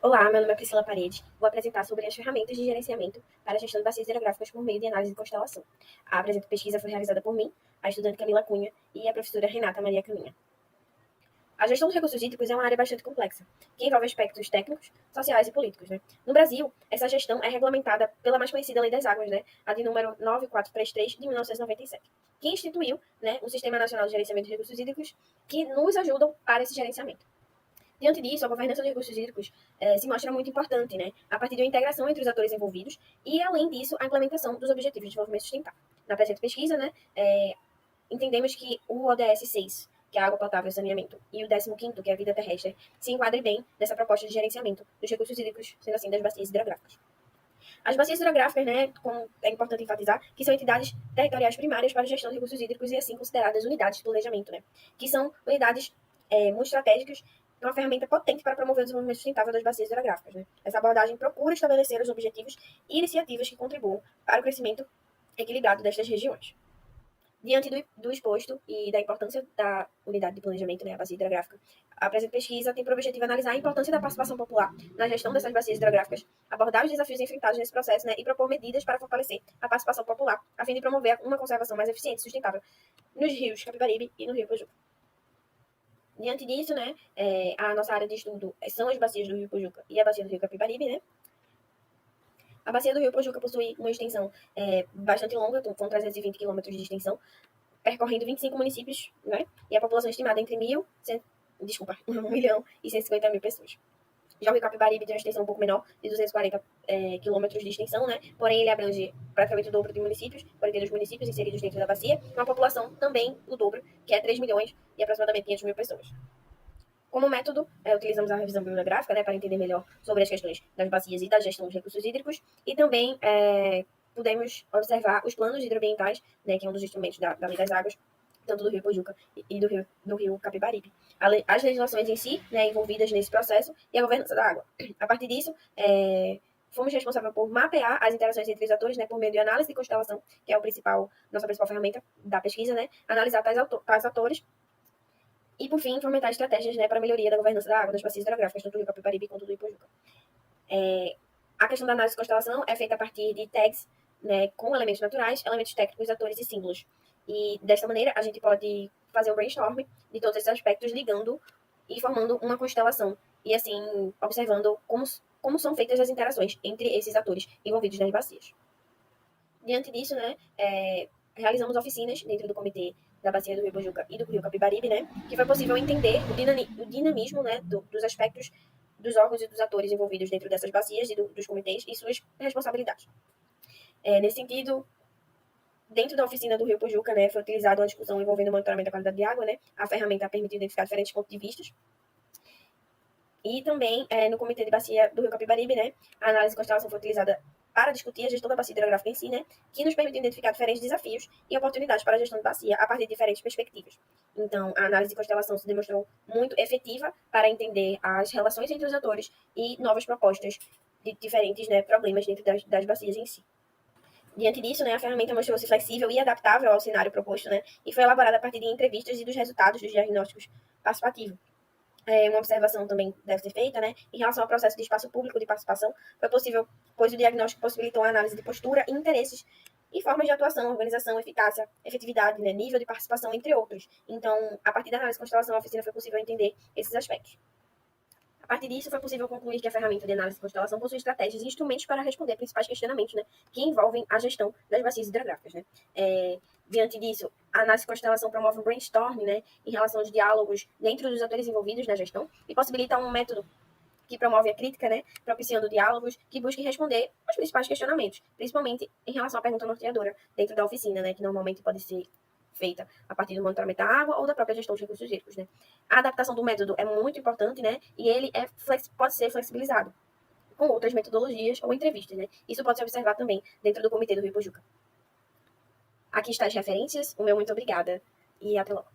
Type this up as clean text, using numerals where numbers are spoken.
Olá, meu nome é Priscila Parede. Vou apresentar sobre as ferramentas de gerenciamento para a gestão de bacias hidrográficas por meio de análise de constelação. A apresente pesquisa foi realizada por mim, a estudante Camila Cunha e a professora Renata Maria Caminha. A gestão dos recursos hídricos é uma área bastante complexa, que envolve aspectos técnicos, sociais e políticos. No Brasil, essa gestão é regulamentada pela mais conhecida Lei das Águas, a de número 9433 de 1997, que instituiu o Sistema Nacional de Gerenciamento de Recursos Hídricos, que nos ajudam para esse gerenciamento. Diante disso, a governança dos recursos hídricos se mostra muito importante, a partir de uma integração entre os atores envolvidos e, além disso, a implementação dos Objetivos de Desenvolvimento Sustentável. Na presente pesquisa, entendemos que o ODS 6, que é a água potável e saneamento, e o 15º, que é a vida terrestre, se enquadrem bem nessa proposta de gerenciamento dos recursos hídricos, sendo assim, das bacias hidrográficas. As bacias hidrográficas, como é importante enfatizar, que são entidades territoriais primárias para a gestão de recursos hídricos e, assim, consideradas unidades de planejamento, que são unidades muito estratégicas, uma ferramenta potente para promover o desenvolvimento sustentável das bacias hidrográficas. Essa abordagem procura estabelecer os objetivos e iniciativas que contribuam para o crescimento equilibrado destas regiões. Diante do exposto e da importância da unidade de planejamento, a bacia hidrográfica, a presente pesquisa tem por objetivo analisar a importância da participação popular na gestão dessas bacias hidrográficas, abordar os desafios enfrentados nesse processo e propor medidas para fortalecer a participação popular, a fim de promover uma conservação mais eficiente e sustentável nos rios Capibaribe e no Rio Pojuca. Diante disso, a nossa área de estudo são as bacias do Rio Pojuca e a bacia do Rio Capibaribe, A bacia do Rio Pojuca possui uma extensão bastante longa, com 320 quilômetros de extensão, percorrendo 25 municípios, e a população estimada entre 1 milhão e 150 mil pessoas. Já o Rio Capibaribe tem uma extensão um pouco menor, de 240 quilômetros de extensão, porém ele abrange praticamente o dobro de municípios, 42 municípios inseridos dentro da bacia, com uma população também o dobro, que é 3 milhões e aproximadamente 500 mil pessoas. Como método, utilizamos a revisão bibliográfica para entender melhor sobre as questões das bacias e da gestão dos recursos hídricos, e também pudemos observar os planos hidroambientais, que é um dos instrumentos da Lei das Águas, tanto do Rio Pojuca e do Rio Capibaribe. As legislações em si, envolvidas nesse processo, e a governança da água. A partir disso, fomos responsáveis por mapear as interações entre os atores, por meio de análise de constelação, que é nossa principal ferramenta da pesquisa, analisar tais atores, e, por fim, implementar estratégias para a melhoria da governança da água das bacias hidrográficas, tanto do Rio Capibaribe quanto do Ipojuca. A questão da análise de constelação é feita a partir de tags, com elementos naturais, elementos técnicos, atores e símbolos. E, desta maneira, a gente pode fazer um brainstorm de todos esses aspectos, ligando e formando uma constelação. E, assim, observando como são feitas as interações entre esses atores envolvidos nas bacias. Diante disso, realizamos oficinas dentro do comitê da bacia do Rio Pojuca e do Rio Capibaribe, que foi possível entender o dinamismo, dos aspectos dos órgãos e dos atores envolvidos dentro dessas bacias e dos comitês e suas responsabilidades. Nesse sentido, dentro da oficina do Rio Pojuca, foi utilizada uma discussão envolvendo o monitoramento da qualidade de água, A ferramenta permitiu identificar diferentes pontos de vista. E também, no comitê de bacia do Rio Capibaribe, a análise de constelação foi utilizada para discutir a gestão da bacia hidrográfica em si, que nos permite identificar diferentes desafios e oportunidades para a gestão de bacia a partir de diferentes perspectivas. Então, a análise de constelação se demonstrou muito efetiva para entender as relações entre os atores e novas propostas de diferentes problemas dentro das bacias em si. Diante disso, a ferramenta mostrou-se flexível e adaptável ao cenário proposto, e foi elaborada a partir de entrevistas e dos resultados dos diagnósticos participativos. Uma observação também deve ser feita, em relação ao processo de espaço público de participação, foi possível, pois o diagnóstico possibilitou a análise de postura, interesses e formas de atuação, organização, eficácia, efetividade, nível de participação, entre outros. Então, a partir da análise de constelação, a oficina foi possível entender esses aspectos. A partir disso, foi possível concluir que a ferramenta de análise de constelação possui estratégias e instrumentos para responder a principais questionamentos, que envolvem a gestão das bacias hidrográficas. Diante disso, a análise de constelação promove um brainstorming, em relação aos diálogos dentro dos atores envolvidos na gestão e possibilita um método que promove a crítica, propiciando diálogos que busquem responder aos principais questionamentos, principalmente em relação à pergunta norteadora dentro da oficina, que normalmente pode ser feita a partir do monitoramento da água ou da própria gestão dos recursos hídricos. A adaptação do método é muito importante, e ele pode ser flexibilizado com outras metodologias ou entrevistas. Isso pode se observar também dentro do comitê do Rio Pojuca. Aqui estão as referências. O meu muito obrigada e até logo.